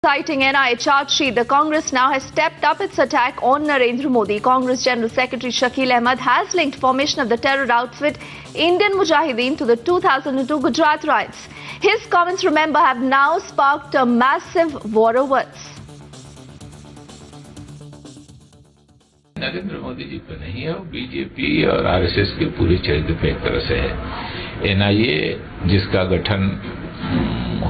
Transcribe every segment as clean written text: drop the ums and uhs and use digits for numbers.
Citing NIA charge sheet, the Congress now has stepped up its attack on Narendra Modi. Congress General Secretary Shakil Ahmed has linked formation of the terror outfit Indian Mujahideen to the 2002 Gujarat riots. His comments, remember, have now sparked a massive war of words. Narendra Modi ji पे नहीं है, BJP और RSS के पूरे चरित्र पे एक तरह से है। एनआईए जिसका गठन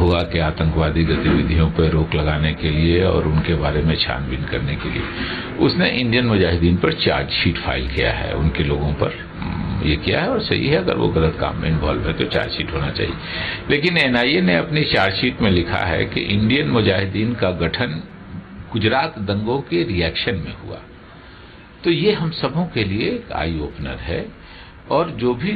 हुआ कि आतंकवादी गतिविधियों पर रोक लगाने के लिए और उनके बारे में छानबीन करने के लिए, उसने इंडियन मुजाहिदीन पर चार्जशीट फाइल किया है। उनके लोगों पर ये किया है और सही है, अगर वो गलत काम में इन्वॉल्व है तो चार्जशीट होना चाहिए। लेकिन एनआईए ने अपनी चार्जशीट में लिखा है कि इंडियन मुजाहिदीन का गठन गुजरात दंगों के रिएक्शन में हुआ। तो ये हम सबों के लिए एक आई ओपनर है। और जो भी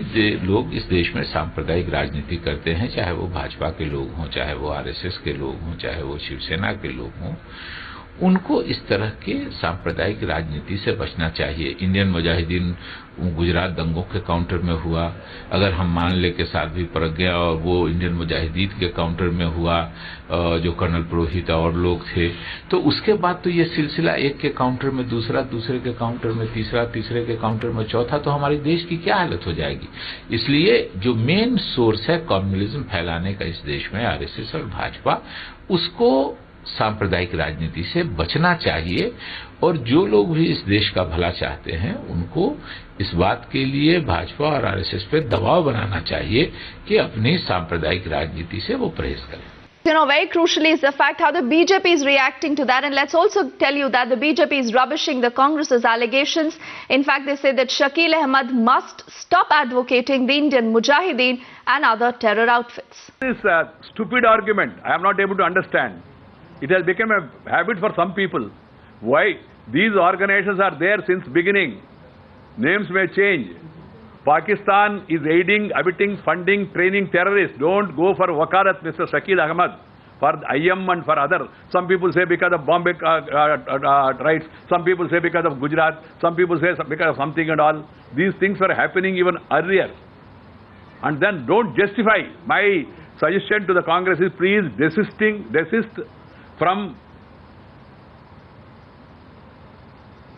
लोग इस देश में सांप्रदायिक राजनीति करते हैं, चाहे वो भाजपा के लोग हों, चाहे वो आरएसएस के लोग हों, चाहे वो शिवसेना के लोग हों, उनको इस तरह के सांप्रदायिक राजनीति से बचना चाहिए। इंडियन मुजाहिदीन गुजरात दंगों के काउंटर में हुआ, अगर हम मान ले के साथ भी प्रज्ञा और वो इंडियन मुजाहिदीन के काउंटर में हुआ, जो कर्नल पुरोहित और लोग थे, तो उसके बाद तो ये सिलसिला एक के काउंटर में दूसरा, दूसरे के काउंटर में तीसरा, तीसरे के काउंटर में चौथा, तो हमारे देश की क्या हालत हो जाएगी। इसलिए जो मेन सोर्स है कम्युनिज्म फैलाने का इस देश में, आरएसएस और भाजपा, उसको सांप्रदायिक राजनीति से बचना चाहिए। और जो लोग भी इस देश का भला चाहते हैं, उनको इस बात के लिए भाजपा और आरएसएस पे दबाव बनाना चाहिए कि अपनी सांप्रदायिक राजनीति से वो परहेज करें। Very crucially is the fact how the BJP is reacting to that. And let's also tell you that the BJP is rubbishing the Congress's allegations. In fact, they say that Shakil Ahmed must stop advocating the Indian Mujahideen and other terror outfits. This is a stupid argument. I am not able to understand. It has become a habit for some people. Why? These organizations are there since beginning. Names may change. Pakistan is aiding, abetting, funding, training terrorists. Don't go for wakarat, Mr. Shakil Ahmed, for IM and for other. Some people say because of Bombay riots. Some people say because of Gujarat. Some people say because of something and all. These things were happening even earlier. And then don't justify. My suggestion to the Congress is please desist from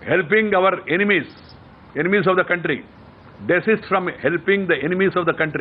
helping our enemies of the country. Desist from helping the enemies of the country.